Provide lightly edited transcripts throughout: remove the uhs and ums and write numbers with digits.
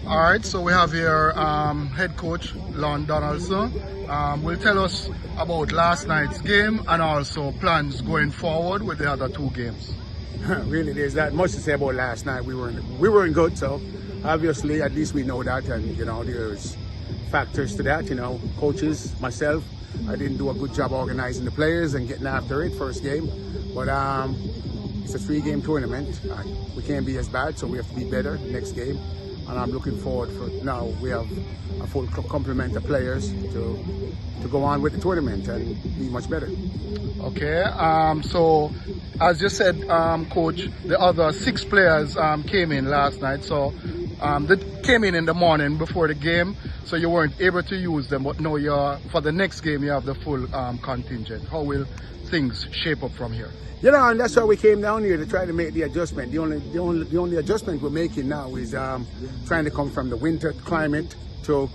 All right, so we have here head coach Lorne Donaldson. Will tell us about last night's game and also plans going forward with the other two games. Really, there's not much to say about last night. We weren't good, so obviously at least we know that, and there's factors to that. Coaches, myself, I didn't do a good job organizing the players and getting after it first game, but it's a 3-game tournament. We can't be as bad, so we have to be better next game. And I'm looking forward for now. We have a full complement of players to go on with the tournament and be much better. Okay. So as you said, coach, the other 6 players came in last night. So they came in the morning before the game. So you weren't able to use them, but now for the next game you have the full contingent. How will things shape up from here? And that's why we came down here to try to make the adjustment. The only adjustment we're making now is trying to come from the winter climate to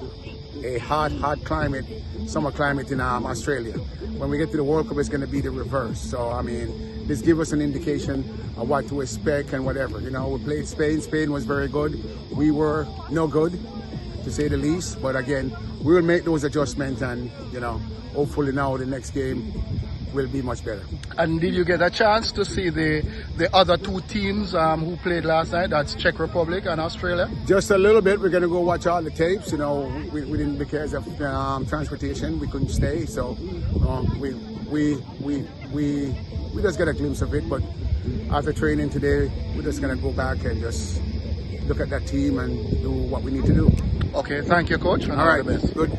a hot climate, summer climate in Australia. When we get to the World Cup, it's going to be the reverse. So this gives us an indication of what to expect and whatever. We played Spain. Spain was very good. We were no good, to say the least. But again, we will make those adjustments, and hopefully now the next game will be much better. And did you get a chance to see the other 2 teams who played last night? That's Czech Republic and Australia. Just a little bit. We're going to go watch all the tapes. We didn't, because of transportation, we couldn't stay. So we just get a glimpse of it. But after training today, we're just going to go back and just look at that team and do what we need to do. Okay, thank you, coach. And all right, the best. Good.